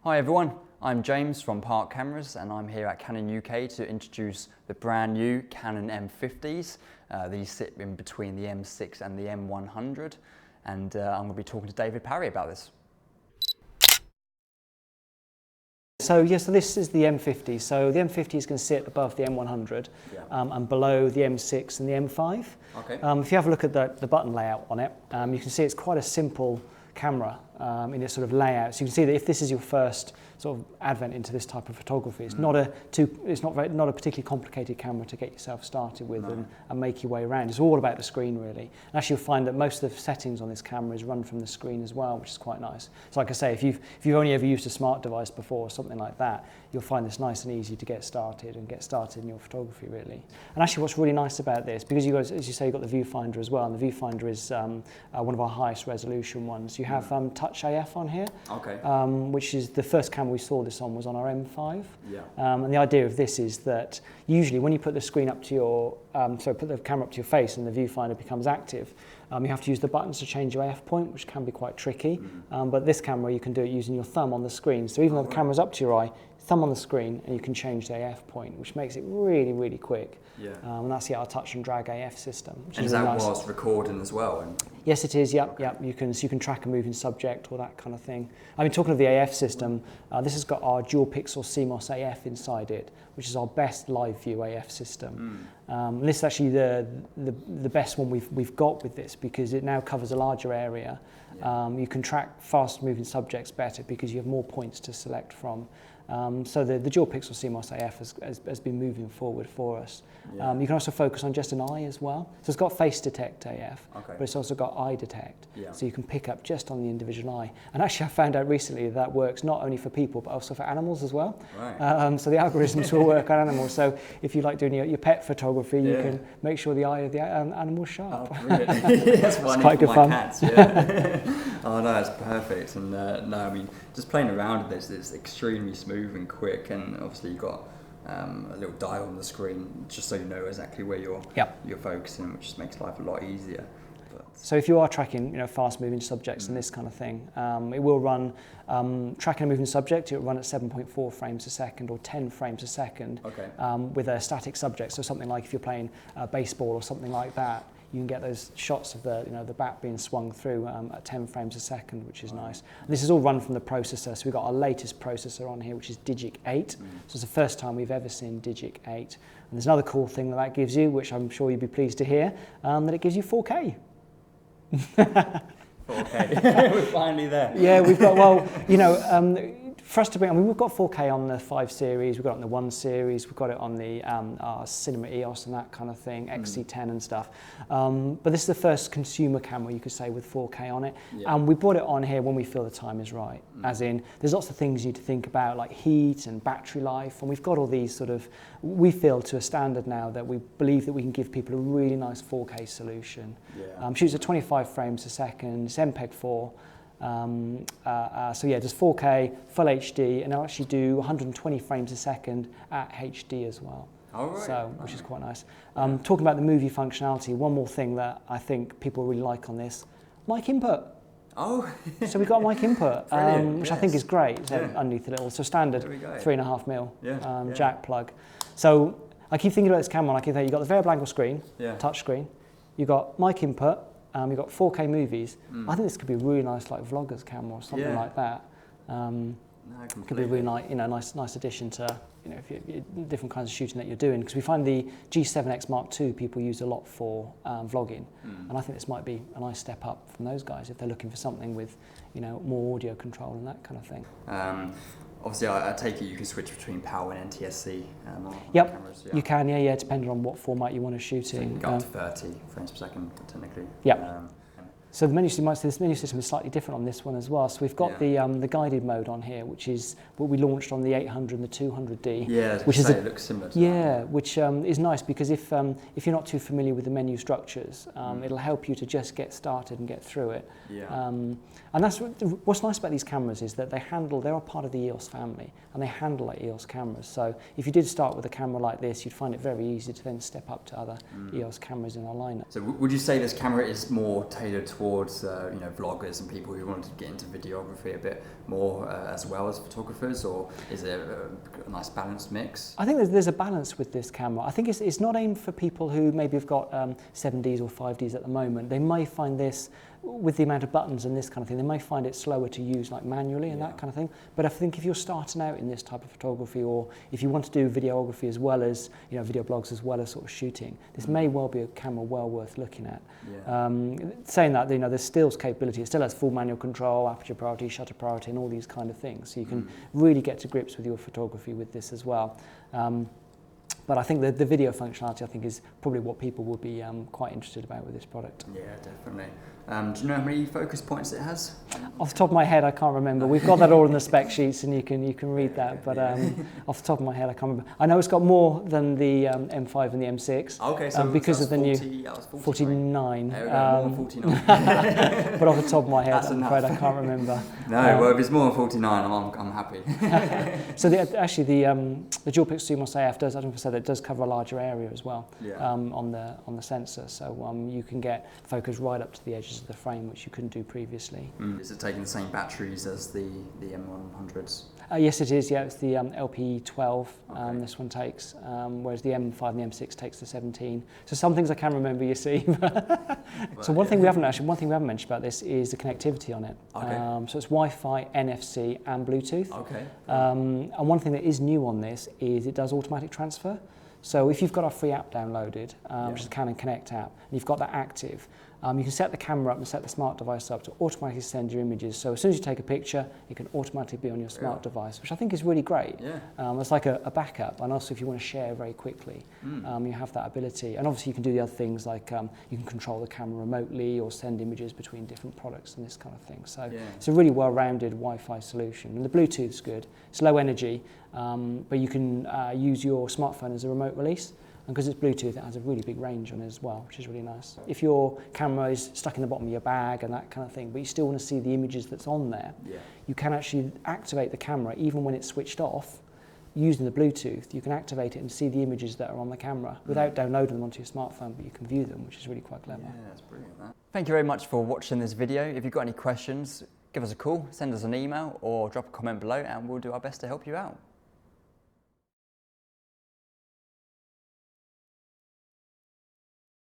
Hi everyone, I'm James from Park Cameras and I'm here at Canon UK to introduce the brand new Canon M50s. These sit in between the M6 and the M100 and I'm going to be talking to David Parry about this. So this is the M50. So the M50 is going to sit above the M100 and below the M6 and the M5. Okay. If you have a look at the button layout on it, you can see it's quite a simple camera in its sort of layout. So you can see that if this is your first sort of advent into this type of photography, it's not a particularly complicated camera to get yourself started with and make your way around. It's all about the screen really. And actually you'll find that most of the settings on this camera is run from the screen as well, which is quite nice. So like I say, if you've only ever used a smart device before or something like that, you'll find this nice and easy to get started in your photography really. And actually what's really nice about this, because you guys, as you say, you've got the Viewfinder as well, and the Viewfinder is one of our highest resolution ones. You have Touch AF on here, which is the first camera we saw this on was on our M5. And the idea of this is that usually when you put the screen up to your, put the camera up to your face and the viewfinder becomes active, you have to use the buttons to change your AF point, which can be quite tricky. But this camera, you can do it using your thumb on the screen. So even though the camera's up to your eye, thumb on the screen and you can change the AF point, which makes it really, really quick. And that's our touch and drag AF system. And is that whilst recording as well? Yes, it is. Yep. You can track a moving subject or that kind of thing. I mean, talking of the AF system, this has got our dual pixel CMOS AF inside it, which is our best live view AF system. And this is actually the best one we've got with this because it now covers a larger area. You can track fast moving subjects better because you have more points to select from. So the dual pixel CMOS AF has been moving forward for us. You can also focus on just an eye as well. So it's got face detect AF, but it's also got eye detect. So you can pick up just on the individual eye. And actually I found out recently that works not only for people but also for animals as well. So the algorithms will work on animals. So if you like doing your pet photography, you can make sure the eye of the animal is sharp. Oh, brilliant. That's one quite good fun. Cats, Oh no, it's perfect. And no, I mean, just playing around with this, it's extremely smooth and quick, and obviously you've got a little dial on the screen just so you know exactly where you're focusing, which just makes life a lot easier. So if you are tracking, fast moving subjects and this kind of thing, it will run, tracking a moving subject, it will run at 7.4 frames a second or 10 frames a second with a static subject. So something like if you're playing baseball or something like that, you can get those shots of the bat being swung through at 10 frames a second, which is nice. And this is all run from the processor. So we've got our latest processor on here, which is DIGIC 8. So it's the first time we've ever seen DIGIC 8. And there's another cool thing that gives you, which I'm sure you'd be pleased to hear, that it gives you 4K. 4K, we're finally there. Yeah, we've got, for us to bring, we've got 4K on the 5 series, we've got it on the 1 series, we've got it on the our Cinema EOS and that kind of thing, XC10 and stuff. But this is the first consumer camera, you could say, with 4K on it. And we brought it on here when we feel the time is right. As in, there's lots of things you need to think about, like heat and battery life. And we've got all these sort of, we feel to a standard now that we believe that we can give people a really nice 4K solution. Shoots at 25 frames a second, it's MPEG-4. Does 4K, full HD, and it'll actually do 120 frames a second at HD as well. Which is quite nice. Talking about the movie functionality, one more thing that I think people really like on this, mic input. So we've got mic input, which I think is great. It's underneath the little, standard 3.5mm jack plug. So I keep thinking about this camera, and I keep thinking you've got the variable angle screen, touch screen, you've got mic input, you've got 4K movies. I think this could be a really nice like vlogger's camera or something like that. Could be a really nice, nice addition to different kinds of shooting that you're doing. Because we find the G7X Mark II people use a lot for vlogging, and I think this might be a nice step up from those guys if they're looking for something with more audio control and that kind of thing. Obviously, I take it you can switch between PAL and NTSC on cameras. You can, depending on what format you want to shoot in. So you can go up to 30 frames per second, technically. So the menu system is slightly different on this one as well. So we've got the guided mode on here, which is what we launched on the 800 and the 200D. Which it looks similar to that. Which is nice because if you're not too familiar with the menu structures, it'll help you to just get started and get through it. And that's what's nice about these cameras is that they're a part of the EOS family and they handle like EOS cameras. So if you did start with a camera like this, you'd find it very easy to then step up to other EOS cameras in our lineup. So would you say this camera is more tailored towards you know, vloggers and people who want to get into videography a bit more as well as photographers, or is it a nice balanced mix? I think there's a balance with this camera. I think it's not aimed for people who maybe have got 7Ds or 5Ds at the moment. They may find this, with the amount of buttons and this kind of thing, they may find it slower to use, like manually and that kind of thing. But I think if you're starting out in this type of photography, or if you want to do videography as well as, you know, video blogs as well as sort of shooting, this may well be a camera well worth looking at. Saying that, you know, there's stills capability. It still has full manual control, aperture priority, shutter priority, and all these kind of things. So you can really get to grips with your photography with this as well. But I think the video functionality, I think, is probably what people will be quite interested about with this product. Yeah, definitely. Do you know how many focus points it has? Off the top of my head, I can't remember. We've got that all in the spec sheets, and you can read that. But off the top of my head, I can't remember. I know it's got more than the M5 and the M6. Okay, so because of the 40, new that was 49. There we go, more than 49. But off the top of my head, That's I'm enough. afraid I can't remember. No, well, if it's more than 49, I'm happy. So actually, the dual pixel CMOS AF does, I don't know if I said, it does cover a larger area as well on the sensor. So you can get focus right up to the edges of the frame, which you couldn't do previously. Is it taking the same batteries as the M100s? Yes, it is. Yeah, it's the LP12. Okay. This one takes, whereas the M5 and the M6 takes the 17. So some things I can remember, you see. So one thing we haven't mentioned about this is the connectivity on it. Okay. So it's Wi-Fi, NFC, and Bluetooth. Okay. And one thing that is new on this is it does automatic transfer. So if you've got our free app downloaded, which is the Canon Connect app, and you've got that active, you can set the camera up and set the smart device up to automatically send your images. So as soon as you take a picture, it can automatically be on your smart device, which I think is really great. Yeah. It's like a backup, and also if you want to share very quickly, you have that ability. And obviously you can do the other things like you can control the camera remotely or send images between different products and this kind of thing. So it's a really well-rounded Wi-Fi solution. And the Bluetooth's good. It's low energy, but you can use your smartphone as a remote release. And because it's Bluetooth, it has a really big range on it as well, which is really nice. If your camera is stuck in the bottom of your bag and that kind of thing, but you still want to see the images that's on there, you can actually activate the camera even when it's switched off. Using the Bluetooth, you can activate it and see the images that are on the camera without downloading them onto your smartphone, but you can view them, which is really quite clever. Yeah, that's brilliant. That. Thank you very much for watching this video. If you've got any questions, give us a call, send us an email, or drop a comment below, and we'll do our best to help you out.